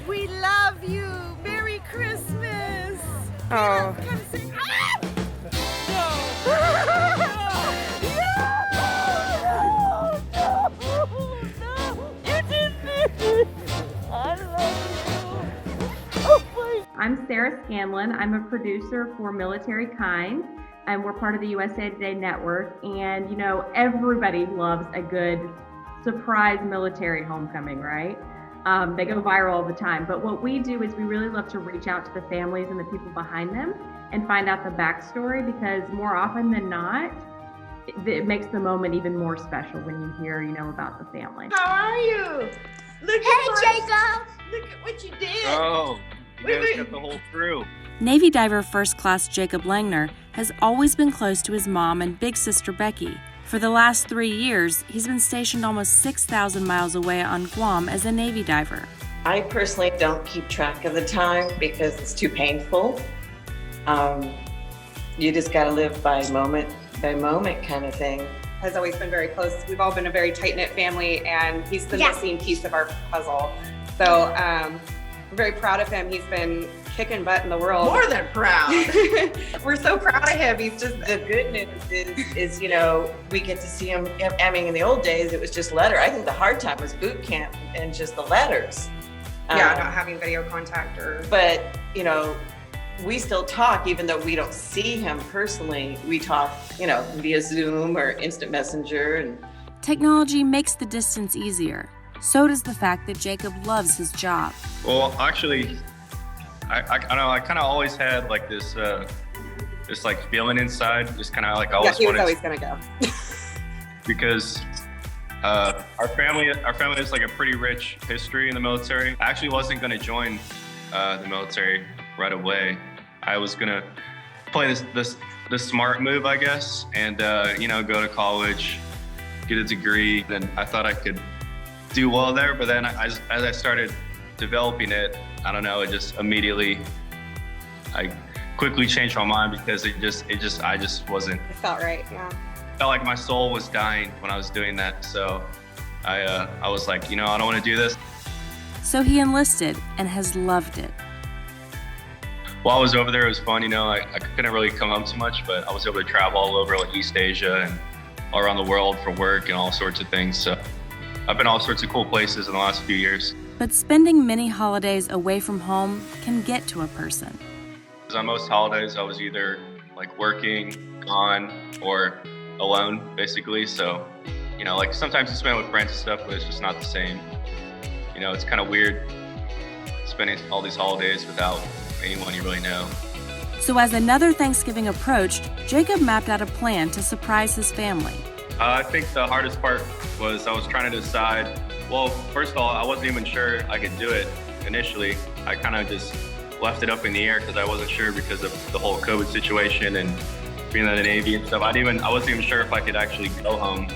We love you. Merry Christmas. Oh. Come sing. Ah! No. You didn't. I love you. Oh my. I'm Sarah Scanlon. I'm a producer for Militarykind, and we're part of the USA Today network. And you know, everybody loves a good surprise military homecoming, right? They go viral all the time. But what we do is we really love to reach out to the families and the people behind them and find out the backstory, because more often than not, it makes the moment even more special when you hear, you know, about the family. How are you? Look Hey, Jacob! Look at what you did. Oh, you guys got the whole crew. Navy diver first class Jacob Langner has always been close to his mom and big sister Becky. For the last 3 years, he's been stationed almost 6,000 miles away on Guam as a Navy diver. I personally don't keep track of the time because it's too painful. You just got to live by moment kind of thing. Has always been very close. We've all been a very tight-knit family, and he's the missing piece of our puzzle. So we're very proud of him. He's been kicking butt in the world. More than proud. We're so proud of him. He's just The good news is, you know, we get to see him. I mean, in the old days, it was just letter. I think the hard time was boot camp and just the letters. not having video contact or. But, you know, we still talk, even though we don't see him personally. We talk, you know, via Zoom or instant messenger. And Technology makes the distance easier. So does the fact that Jacob loves his job. Well, actually, I know I kind of always had like this like feeling inside, just kind of like Yeah, always he was wanted always gonna go. because our family has like a pretty rich history in the military. I actually wasn't going to join the military right away. I was going to play this smart move, I guess, and you know, go to college, get a degree. Then I thought I could do well there, but then as I started developing it, I don't know, it just immediately, I quickly changed my mind because I just wasn't. It felt right, yeah. Felt like my soul was dying when I was doing that. So I was like, you know, I don't want to do this. So he enlisted and has loved it. While I was over there, it was fun. You know, I couldn't really come home too much, but I was able to travel all over like East Asia and all around the world for work and all sorts of things. So I've been all sorts of cool places in the last few years. But spending many holidays away from home can get to a person. On most holidays, I was either like working, gone, or alone, basically. So, you know, like sometimes you spend with friends and stuff, but it's just not the same. You know, it's kind of weird spending all these holidays without anyone you really know. So as another Thanksgiving approached, Jacob mapped out a plan to surprise his family. I think the hardest part was I was trying to decide, well, first of all, I wasn't even sure I could do it initially. I kind of just left it up in the air because I wasn't sure because of the whole COVID situation and being in the Navy and stuff. I wasn't even sure if I could actually go home.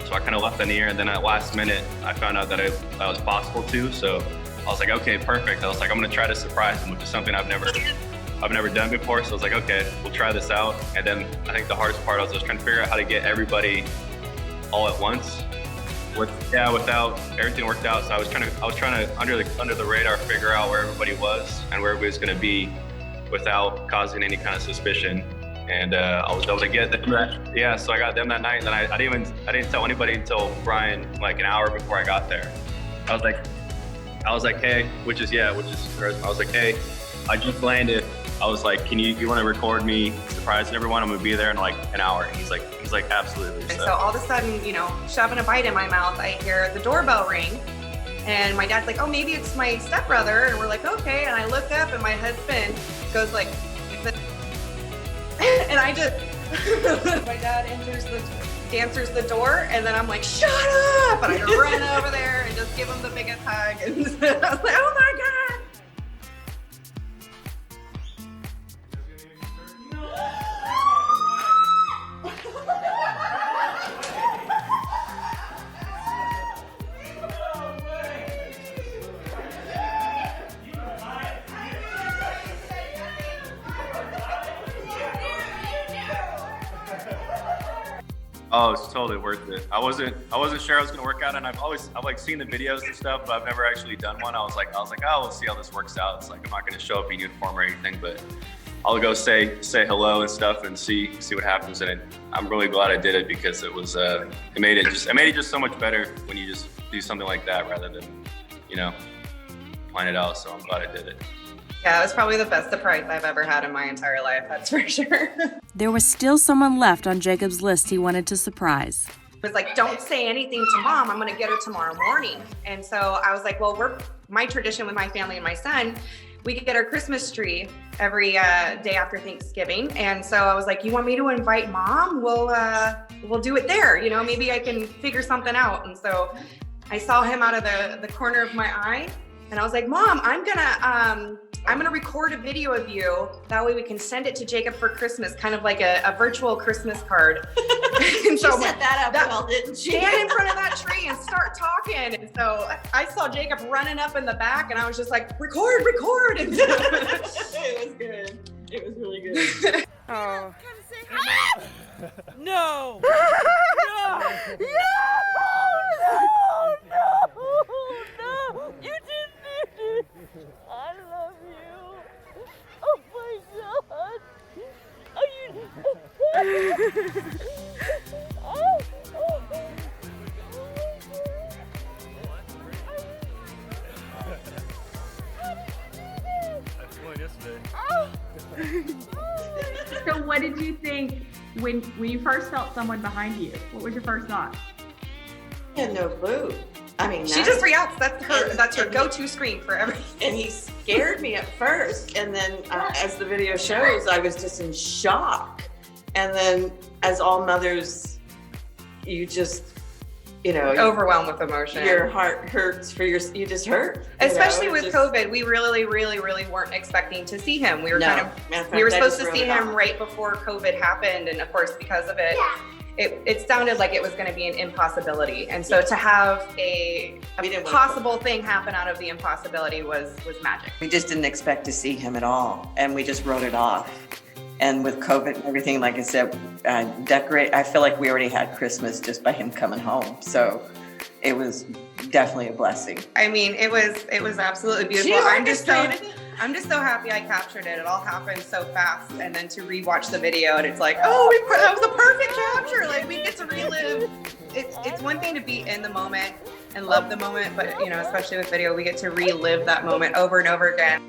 So I kind of left it in the air, and then at last minute, I found out that that was possible too. So I was like, okay, perfect. I was like, I'm gonna try to surprise him, which is something I've never done before. So I was like, okay, we'll try this out. And then I think the hardest part was trying to figure out how to get everybody all at once. Without everything worked out. So I was trying to under the radar figure out where everybody was and where everybody was going to be without causing any kind of suspicion. And I was able to get them. Yeah, so I got them that night. And then I didn't tell anybody until Brian, like an hour before I got there. I was like, hey, I was like, hey, I just landed. I was like, you want to record me surprising everyone? I'm gonna be there in like an hour. And he's like, absolutely. And so all of a sudden, you know, shoving a bite in my mouth, I hear the doorbell ring, and my dad's like, oh, maybe it's my stepbrother. And we're like, okay. And I look up, and my husband goes like, and I just, my dad answers the door, and then I'm like, shut up! And I run over there and just give him the biggest hug, and I was like, oh my God. Oh, it's totally worth it. I wasn't sure I was gonna work out, and I've like seen the videos and stuff, but I've never actually done one. I was like, oh, we'll see how this works out. It's like I'm not gonna show up in uniform or anything, but I'll go say hello and stuff and see what happens. And I'm really glad I did it because it was it made it just so much better when you just do something like that rather than plan it out. So I'm glad I did it. Yeah, it was probably the best surprise I've ever had in my entire life, that's for sure. There was still someone left on Jacob's list he wanted to surprise. It was like, don't say anything to Mom. I'm going to get her tomorrow morning. And so I was like, well, my tradition with my family and my son, we get our Christmas tree every day after Thanksgiving. And so I was like, you want me to invite Mom? We'll do it there. Maybe I can figure something out. And so I saw him out of the corner of my eye. And I was like, Mom, I'm gonna record a video of you. That way we can send it to Jacob for Christmas, kind of like a virtual Christmas card. And so set that up well, didn't she? Stand in front of that tree and start talking. And so I saw Jacob running up in the back, and I was just like, record. And It was good. It was really good. Oh. No! No! No! You didn't do it! I love you! Oh my God! Oh, you... Oh! So what did you think when you first felt someone behind you? What was your first thought? I had no clue. I mean, She just reacts. That's her go-to screen for everything. And he scared me at first, and then as the video shows, I was just in shock. And then, as all mothers, you just, Overwhelmed with emotion. your heart hurts you just hurt. Especially with COVID, we really, really, really weren't expecting to see him. We were we were supposed to see him right before COVID happened, and of course, because of it, it sounded like it was going to be an impossibility. And so to have a possible thing happen out of the impossibility was magic. We just didn't expect to see him at all, and we just wrote it off. And with COVID and everything, like I said, I feel like we already had Christmas just by him coming home. So it was definitely a blessing. I mean, it was absolutely beautiful. I'm just so happy I captured it. It all happened so fast, and then to rewatch the video, and it's like, that was a perfect capture. Like, we get to relive. It's one thing to be in the moment and love the moment, but especially with video, we get to relive that moment over and over again.